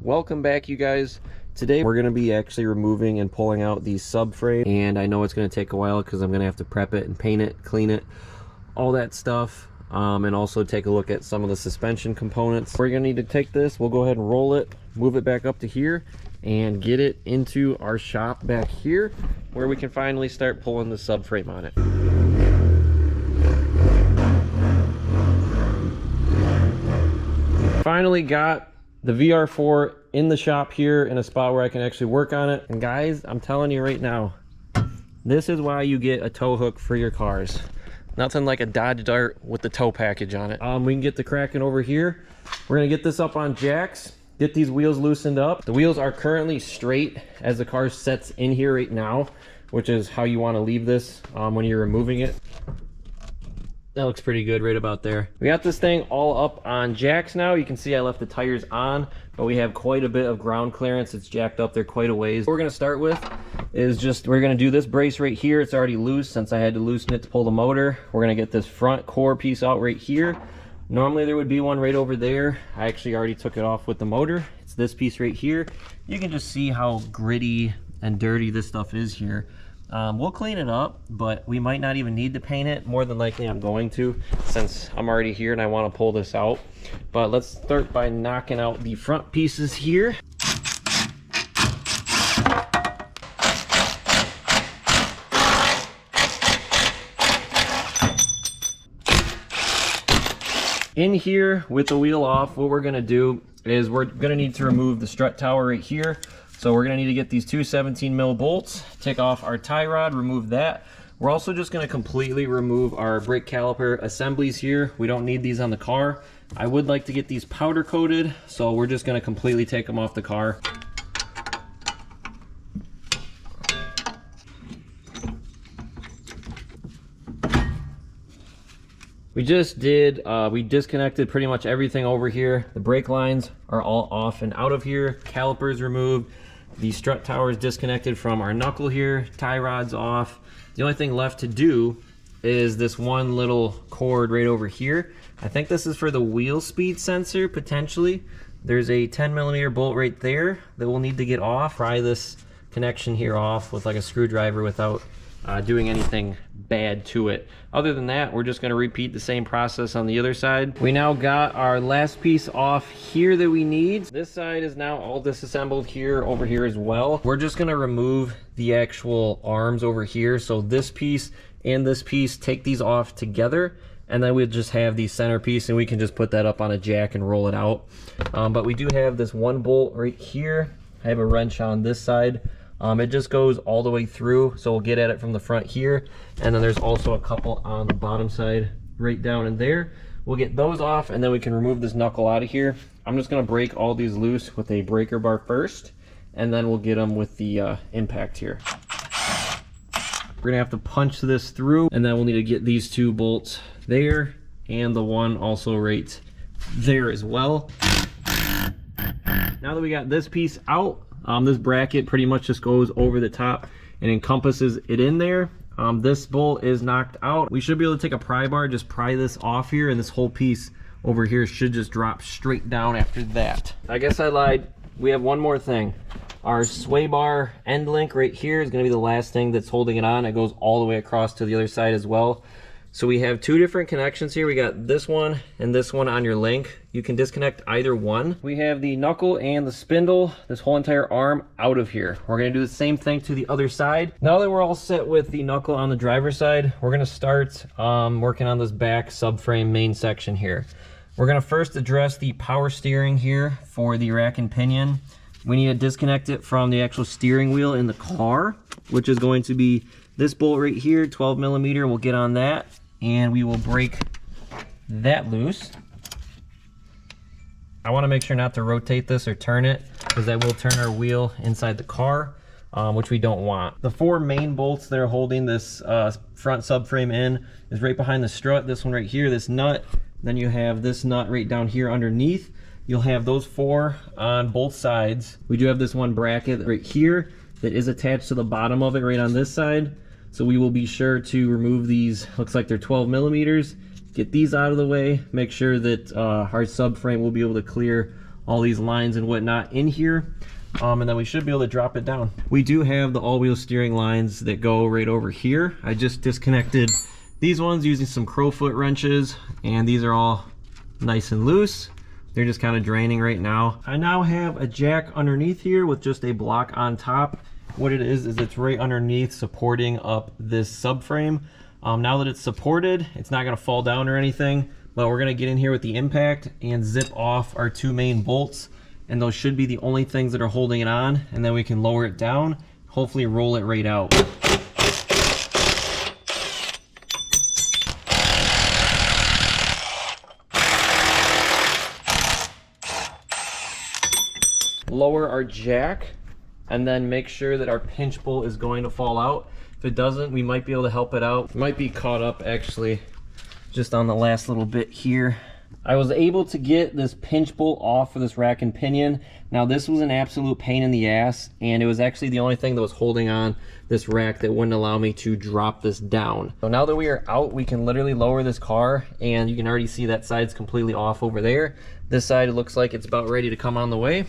Welcome back, you guys. Today we're going to be actually removing and pulling out the subframe, and I know it's going to take a while because I'm going to have to prep it and paint it, clean it, all that stuff, and also take a look at some of the suspension components. We're going to need to take this, we'll go ahead and roll it, move it back up to here, and get it into our shop back here where we can finally start pulling the subframe on it. Finally got the VR4 in the shop here in a spot where I can actually work on it. And guys, I'm telling you right now, this is why you get a tow hook for your cars. Nothing like a Dodge Dart with the tow package on it. We can get the cracking over here. We're gonna get this up on jacks, get these wheels loosened up. The wheels are currently straight as the car sets in here right now, which is how you want to leave this when you're removing it. That looks pretty good right about there. We got this thing all up on jacks now. You can see I left the tires on, but we have quite a bit of ground clearance. It's jacked up there quite a ways. What we're gonna start with is we're gonna do this brace right here. It's already loose since I had to loosen it to pull the motor. We're gonna get this front core piece out right here. Normally there would be one right over there. I actually already took it off with the motor. It's this piece right here. You can just see how gritty and dirty this stuff is here. We'll clean it up, but we might not even need to paint it. More than likely I'm going to, since I'm already here and I want to pull this out. But let's start by knocking out the front pieces here. In here with the wheel off, what we're going to do is we're going to need to remove the strut tower right here. So we're going to need to get these two 17mm bolts, take off our tie rod, remove that. We're also just going to completely remove our brake caliper assemblies here. We don't need these on the car. I would like to get these powder coated, so we're just going to completely take them off the car. We just did, we disconnected pretty much everything over here. The brake lines are all off and out of here, calipers removed. The strut tower is disconnected from our knuckle here, tie rod's off. The only thing left to do is this one little cord right over here. I think this is for the wheel speed sensor, potentially. There's a 10mm bolt right there that we'll need to get off. Pry this connection here off with like a screwdriver without doing anything bad to it. Other than that, we're just going to repeat the same process on the other side. We now got our last piece off here that we need. This side is now all disassembled here, over here as well. We're just going to remove the actual arms over here. So this piece and this piece, take these off together, and then we'll just have the centerpiece and we can just put that up on a jack and roll it out. But we do have this one bolt right here. I have a wrench on this side. It just goes all the way through, so we'll get at it from the front here, and then there's also a couple on the bottom side right down in there. We'll get those off, and then we can remove this knuckle out of here. I'm just going to break all these loose with a breaker bar first, and then we'll get them with the impact here. We're going to have to punch this through, and then we'll need to get these two bolts there, and the one also right there as well. Now that we got this piece out, this bracket pretty much just goes over the top and encompasses it in there. This bolt is knocked out. We should be able to take a pry bar, just pry this off here, and this whole piece over here should just drop straight down after that. I guess I lied. We have one more thing. Our sway bar end link right here is going to be the last thing that's holding it on. It goes all the way across to the other side as well. So we have two different connections here. We got this one and this one on your link. You can disconnect either one. We have the knuckle and the spindle, this whole entire arm out of here. We're gonna do the same thing to the other side. Now that we're all set with the knuckle on the driver's side, we're gonna start working on this back subframe main section here. We're gonna first address the power steering here for the rack and pinion. We need to disconnect it from the actual steering wheel in the car, which is going to be this bolt right here, 12mm. We'll get on that, and we will break that loose. I want to make sure not to rotate this or turn it, because that will turn our wheel inside the car, which we don't want. The four main bolts that are holding this front subframe in is right behind the strut. This one right here, this nut. Then you have this nut right down here underneath. You'll have those four on both sides. We do have this one bracket right here that is attached to the bottom of it right on this side. So we will be sure to remove these. Looks like they're 12mm. Get these out of the way. Make sure that our subframe will be able to clear all these lines and whatnot in here. And then we should be able to drop it down. We do have the all-wheel steering lines that go right over here. I just disconnected these ones using some crowfoot wrenches, and these are all nice and loose. They're just kind of draining right now. I now have a jack underneath here with just a block on top. What it is it's right underneath supporting up this subframe. Now that it's supported, it's not going to fall down or anything, but we're going to get in here with the impact and zip off our two main bolts, and those should be the only things that are holding it on, and then we can lower it down, hopefully roll it right out. Lower our jack and then make sure that our pinch bolt is going to fall out. If it doesn't, we might be able to help it out. It might be caught up actually just on the last little bit here. I was able to get this pinch bolt off for this rack and pinion. Now this was an absolute pain in the ass, and it was actually the only thing that was holding on this rack that wouldn't allow me to drop this down. So now that we are out, we can literally lower this car, and you can already see that side's completely off over there. This side, it looks like it's about ready to come on the way.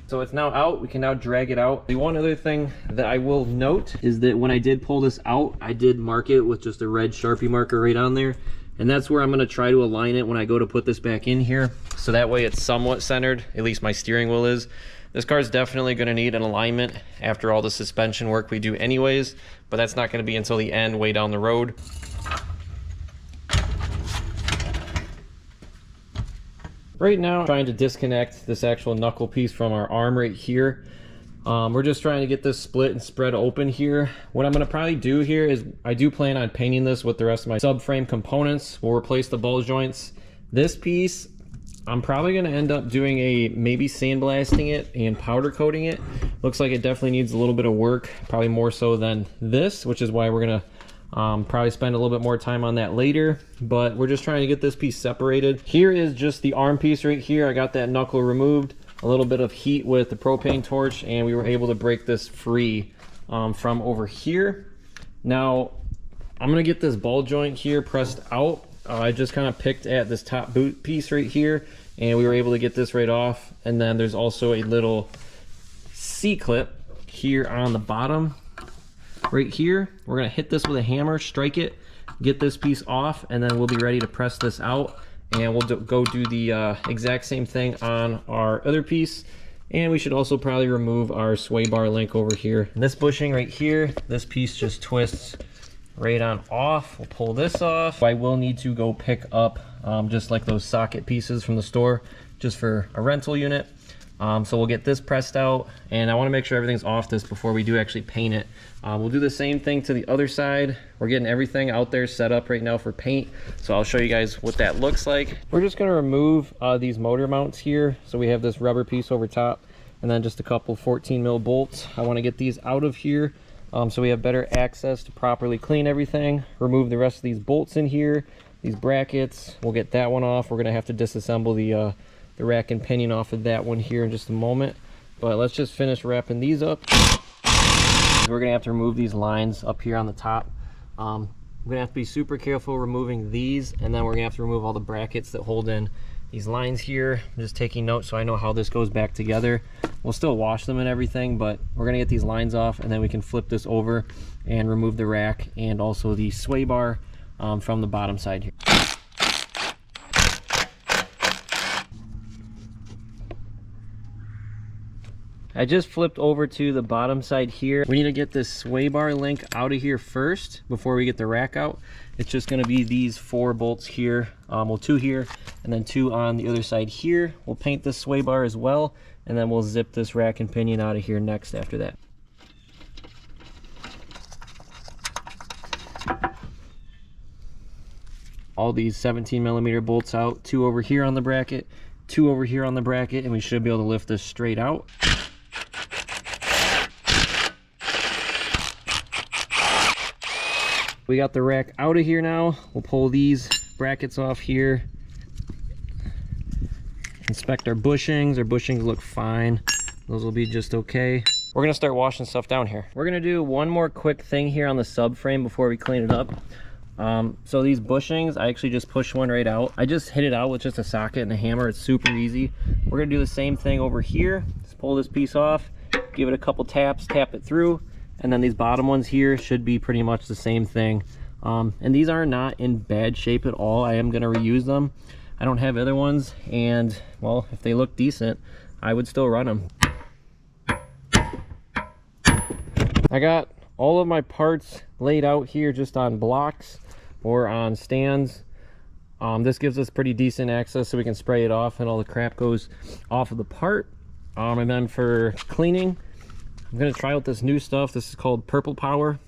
So it's now out, we can now drag it out. The one other thing that I will note is that when I did pull this out, I did mark it with just a red Sharpie marker right on there. And that's where I'm gonna try to align it when I go to put this back in here. So that way it's somewhat centered, at least my steering wheel is. This car is definitely gonna need an alignment after all the suspension work we do anyways, but that's not gonna be until the end, way down the road. Right now, I'm trying to disconnect this actual knuckle piece from our arm right here. We're just trying to get this split and spread open here. What I'm gonna probably do here is, I do plan on painting this with the rest of my subframe components. We'll replace the ball joints. This piece, I'm probably gonna end up doing maybe sandblasting it and powder coating it. Looks like it definitely needs a little bit of work, probably more so than this, which is why we're gonna probably spend a little bit more time on that later, but we're just trying to get this piece separated. Here is just the arm piece right here. I got that knuckle removed, a little bit of heat with the propane torch, and we were able to break this free from over here. Now, I'm gonna get this ball joint here pressed out. I just kind of picked at this top boot piece right here, and we were able to get this right off. And then there's also a little C-clip here on the bottom. Right here, we're gonna hit this with a hammer, strike it, get this piece off, and then we'll be ready to press this out. And we'll go do the exact same thing on our other piece. And we should also probably remove our sway bar link over here. And this bushing right here, this piece just twists right on off. We'll pull this off. I will need to go pick up just like those socket pieces from the store, just for a rental unit. So we'll get this pressed out, and I want to make sure everything's off this before we do actually paint it. We'll do the same thing to the other side. We're getting everything out there set up right now for paint, so I'll show you guys what that looks like. We're just going to remove these motor mounts here. So we have this rubber piece over top, and then just a couple 14 mil bolts. I want to get these out of here so we have better access to properly clean everything. Remove the rest of these bolts in here, these brackets. We'll get that one off. We're going to have to disassemble the rack and pinion off of that one here in just a moment, but let's just finish wrapping these up. We're gonna have to remove these lines up here on the top. We're gonna have to be super careful removing these, and then we're gonna have to remove all the brackets that hold in these lines here. I'm just taking notes so I know how this goes back together. We'll still wash them and everything, but we're gonna get these lines off, and then we can flip this over and remove the rack and also the sway bar from the bottom side here. I just flipped over to the bottom side here. We need to get this sway bar link out of here first before we get the rack out. It's just going to be these 4 bolts here, well, 2 here and then 2 on the other side here. We'll paint this sway bar as well, and then we'll zip this rack and pinion out of here next after that. All these 17 millimeter bolts out, 2 over here on the bracket, 2 over here on the bracket, and we should be able to lift this straight out. We got the rack out of here now. We'll pull these brackets off here. Inspect our bushings. Our bushings look fine. Those will be just okay. We're gonna start washing stuff down here. We're gonna do one more quick thing here on the subframe before we clean it up. So these bushings, I actually just push one right out. I just hit it out with just a socket and a hammer. It's super easy. We're gonna do the same thing over here. Just pull this piece off, give it a couple taps, tap it through, and then these bottom ones here should be pretty much the same thing. And these are not in bad shape at all. I am gonna reuse them. I don't have other ones, and well, if they look decent, I would still run them. I got all of my parts laid out here just on blocks or on stands. This gives us pretty decent access so we can spray it off and all the crap goes off of the part. And then for cleaning, I'm gonna try out this new stuff. This is called Purple Power.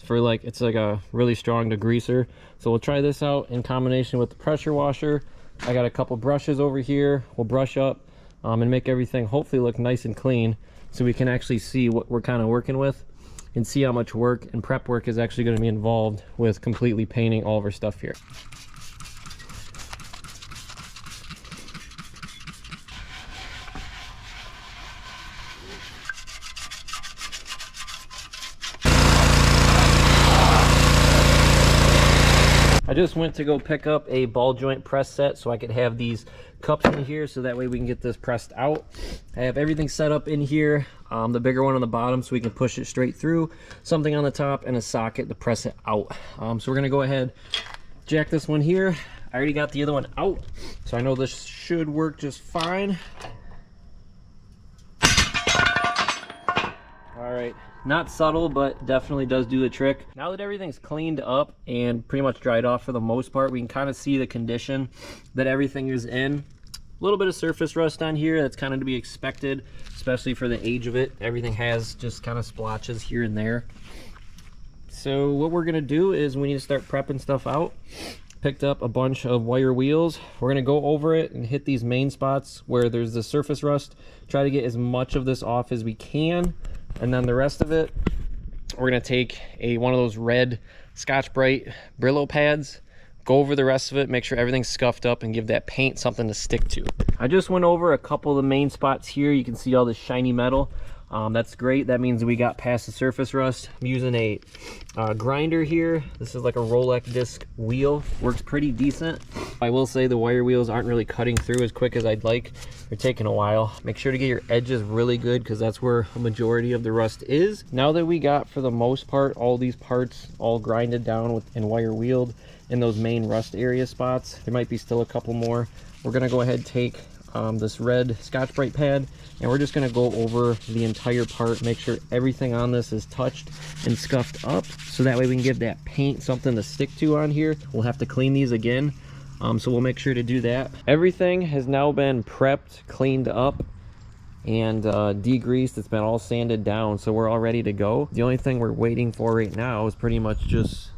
It's like a really strong degreaser. So we'll try this out in combination with the pressure washer. I got a couple brushes over here. We'll brush up and make everything hopefully look nice and clean so we can actually see what we're kind of working with and see how much work and prep work is actually going to be involved with completely painting all of our stuff here. I just went to go pick up a ball joint press set so I could have these cups in here so that way we can get this pressed out. I have everything set up in here, the bigger one on the bottom so we can push it straight through, something on the top, and a socket to press it out. So we're gonna go ahead, jack this one here. I already got the other one out, so I know this should work just fine. All right, not subtle, but definitely does do the trick. Now that everything's cleaned up and pretty much dried off for the most part, we can kind of see the condition that everything is in. A little bit of surface rust on here, that's kind of to be expected, especially for the age of it. Everything has just kind of splotches here and there. So what we're gonna do is we need to start prepping stuff out. Picked up a bunch of wire wheels. We're gonna go over it and hit these main spots where there's the surface rust. Try to get as much of this off as we can. And then the rest of it, we're gonna take one of those red Scotch-Brite Brillo pads, go over the rest of it, make sure everything's scuffed up, and give that paint something to stick to. I just went over a couple of the main spots here. You can see all this shiny metal. That's great. That means we got past the surface rust. I'm using a grinder here. This is like a Rolex disc wheel. Works pretty decent. I will say the wire wheels aren't really cutting through as quick as I'd like. They're taking a while. Make sure to get your edges really good because that's where a majority of the rust is. Now that we got, for the most part, all these parts all grinded down and wire wheeled in those main rust area spots, there might be still a couple more. We're gonna go ahead and take this red Scotch-Brite pad, and we're just going to go over the entire part, make sure everything on this is touched and scuffed up, so that way we can give that paint something to stick to on here. We'll have to clean these again, so we'll make sure to do that. Everything has now been prepped, cleaned up, and degreased. It's been all sanded down, so we're all ready to go. The only thing we're waiting for right now is pretty much just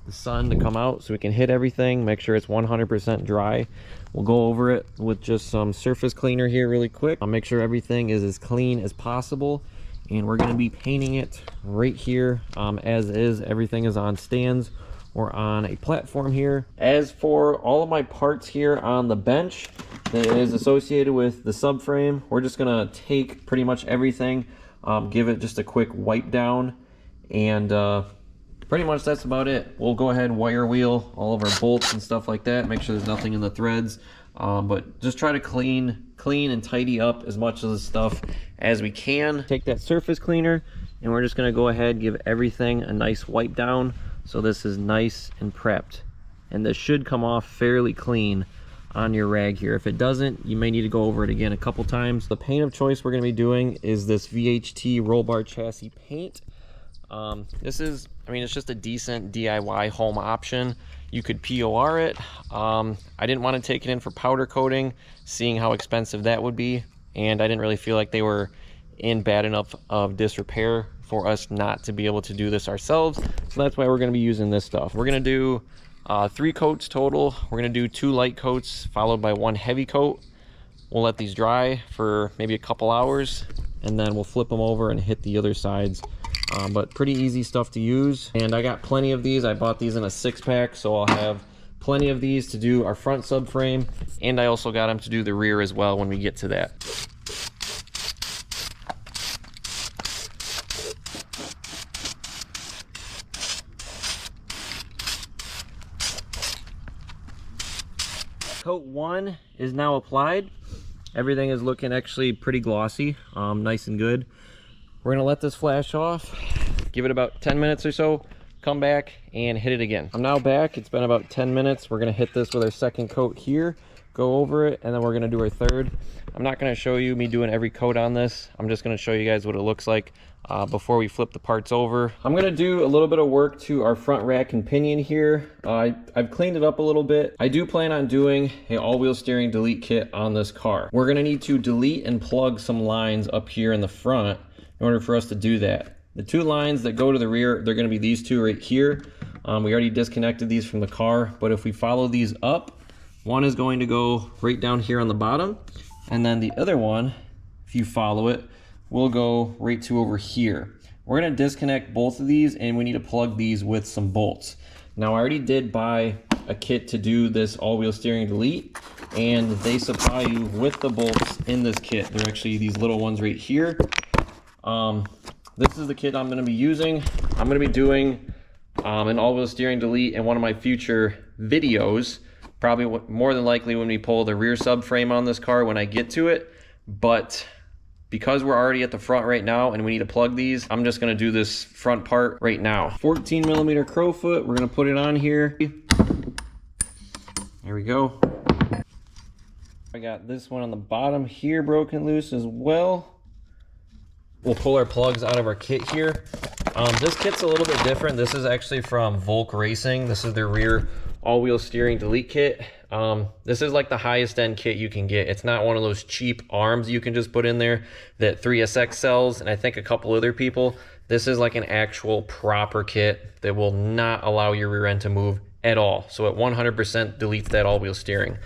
the sun to come out so we can hit everything, make sure it's 100% dry. We'll go over it with just some surface cleaner here really quick. I'll make sure everything is as clean as possible, and we're going to be painting it right here as is. Everything is on stands or on a platform here. As for all of my parts here on the bench that is associated with the subframe, we're just going to take pretty much everything, give it just a quick wipe down, and pretty much that's about it. We'll go ahead and wire wheel all of our bolts and stuff like that, make sure there's nothing in the threads, but just try to clean and tidy up as much of the stuff as we can. Take that surface cleaner, and we're just gonna go ahead and give everything a nice wipe down so this is nice and prepped. And this should come off fairly clean on your rag here. If it doesn't, you may need to go over it again a couple times. The paint of choice we're gonna be doing is this VHT roll bar chassis paint. This is, I mean, it's just a decent DIY home option. You could POR it. I didn't want to take it in for powder coating, seeing how expensive that would be, and I didn't really feel like they were in bad enough of disrepair for us not to be able to do this ourselves. So that's why we're going to be using this stuff. We're going to do 3 coats total. We're going to do 2 light coats followed by 1 heavy coat. We'll let these dry for maybe a couple hours, and then we'll flip them over and hit the other sides. But pretty easy stuff to use, and I got plenty of these. I bought these in a 6-pack, so I'll have plenty of these to do our front subframe, and I also got them to do the rear as well when we get to that. Coat 1 is now applied. Everything is looking actually pretty glossy, nice and good. We're gonna let this flash off, give it about 10 minutes or so, come back and hit it again. I'm now back. It's been about 10 minutes. We're gonna hit this with our second coat here, go over it, and then we're gonna do our third. I'm not gonna show you me doing every coat on this. I'm just gonna show you guys what it looks like before we flip the parts over. I'm gonna do a little bit of work to our front rack and pinion here. I've cleaned it up a little bit. I do plan on doing an all-wheel steering delete kit on this car. We're gonna need to delete and plug some lines up here in the front in order for us to do that. The two lines that go to the rear, they're gonna be these two right here. We already disconnected these from the car, but if we follow these up, one is going to go right down here on the bottom, and then the other one, if you follow it, will go right to over here. We're gonna disconnect both of these, and we need to plug these with some bolts. Now I already did buy a kit to do this all-wheel steering delete, and they supply you with the bolts in this kit. They're actually these little ones right here. This is the kit I'm gonna be using. I'm gonna be doing an all-wheel steering delete in one of my future videos, probably more than likely when we pull the rear subframe on this car when I get to it. But because we're already at the front right now and we need to plug these, I'm just gonna do this front part right now. 14mm crowfoot, we're gonna put it on here. There we go. I got this one on the bottom here broken loose as well. We'll pull our plugs out of our kit here. This kit's a little bit different. This is actually from Volk Racing. This is their rear all-wheel steering delete kit. This is like the highest end kit you can get. It's not one of those cheap arms you can just put in there that 3SX sells, and I think a couple other people. This is like an actual proper kit that will not allow your rear end to move at all. So it 100% deletes that all-wheel steering.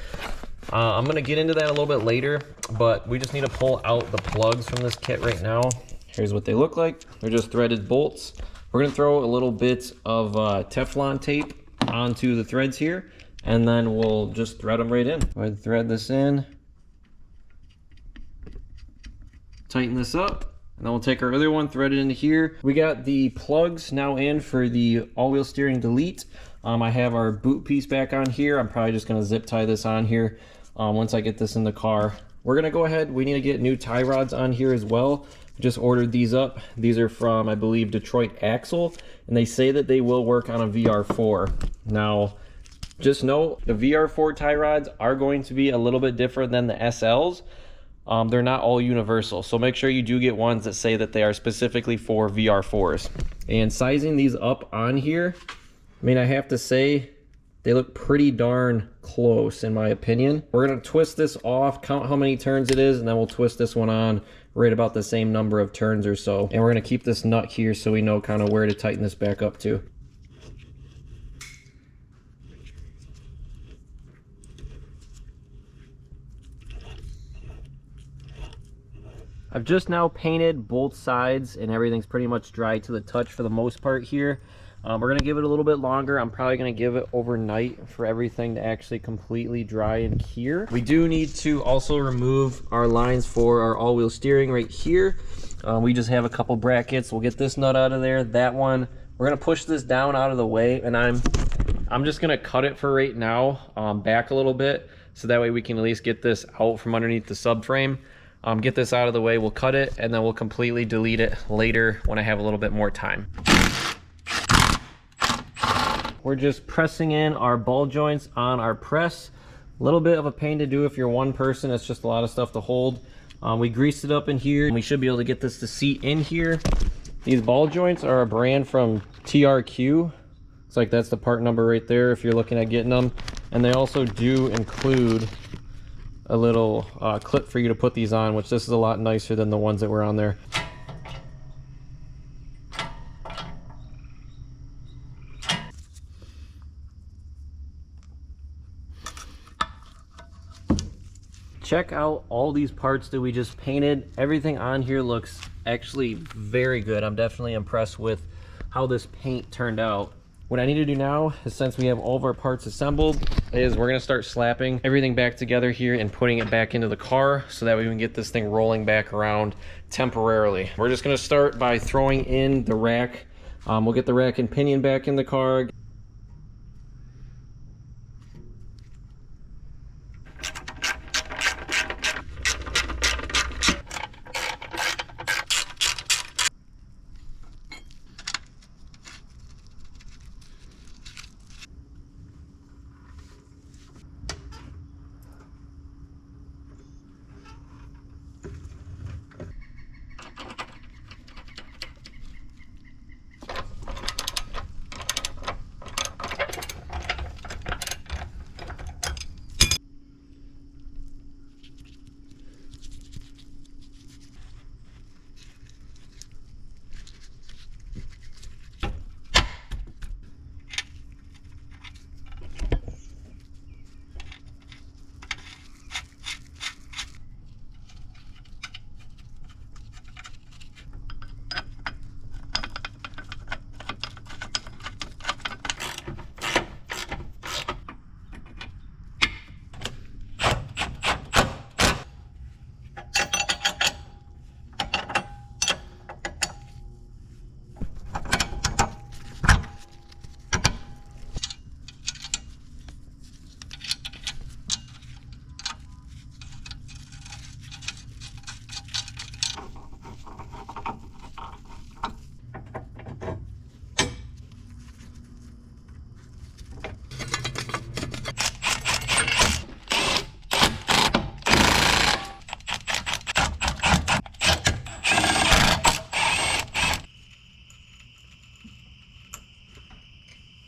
I'm gonna get into that a little bit later, but we just need to pull out the plugs from this kit right now. Here's what they look like. They're just threaded bolts. We're gonna throw a little bit of Teflon tape onto the threads here, and then we'll just thread them right in. Go ahead and thread this in. Tighten this up, and then we'll take our other one, thread it into here. We got the plugs now in for the all-wheel steering delete. I have our boot piece back on here. I'm probably just gonna zip tie this on here once I get this in the car. We're gonna go ahead, we need to get new tie rods on here as well. Just ordered these up. These are from, I believe, Detroit Axle, and they say that they will work on a VR4. Now, just know the VR4 tie rods are going to be a little bit different than the SLs. They're not all universal, so make sure you do get ones that say that they are specifically for VR4s. And sizing these up on here, I mean, I have to say, they look pretty darn close in my opinion. We're gonna twist this off, count how many turns it is, and then we'll twist this one on right about the same number of turns or so. And we're gonna keep this nut here so we know kind of where to tighten this back up to. I've just now painted both sides and everything's pretty much dry to the touch for the most part here. We're gonna give it a little bit longer. I'm probably gonna give it overnight for everything to actually completely dry in here. We do need to also remove our lines for our all-wheel steering right here. We just have a couple brackets. We'll get this nut out of there. That one, we're gonna push this down out of the way, and I'm just gonna cut it for right now, back a little bit, so that way we can at least get this out from underneath the subframe. Get this out of the way, we'll cut it, and then we'll completely delete it later when I have a little bit more time. We're just pressing in our ball joints on our press. A little bit of a pain to do if you're one person. It's just a lot of stuff to hold. We greased it up in here, and we should be able to get this to seat in here. These ball joints are a brand from TRQ. It's like that's the part number right there if you're looking at getting them. And they also do include a little clip for you to put these on, which this is a lot nicer than the ones that were on there. Check out all these parts that we just painted. Everything on here looks actually very good. I'm definitely impressed with how this paint turned out. What I need to do now is, since we have all of our parts assembled, is we're gonna start slapping everything back together here and putting it back into the car so that we can get this thing rolling back around temporarily. We're just gonna start by throwing in the rack. We'll get the rack and pinion back in the car.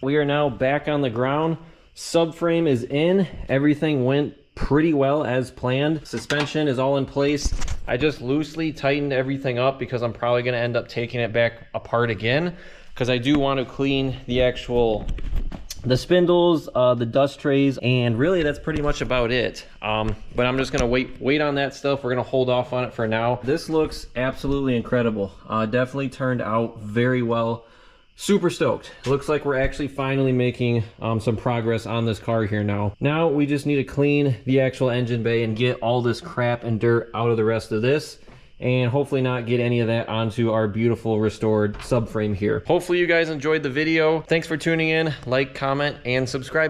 we are now back on the ground. Subframe is in. Everything went pretty well as planned. Suspension is all in place. I just loosely tightened everything up because I'm probably going to end up taking it back apart again, because I do want to clean the spindles, the dust trays, and really that's pretty much about it. But I'm just gonna wait on that stuff. We're gonna hold off on it for now. This looks absolutely incredible. Definitely turned out very well. Super stoked. Looks like we're actually finally making some progress on this car here now. Now we just need to clean the actual engine bay and get all this crap and dirt out of the rest of this, and hopefully not get any of that onto our beautiful restored subframe here. Hopefully you guys enjoyed the video. Thanks for tuning in. Like, comment, and subscribe.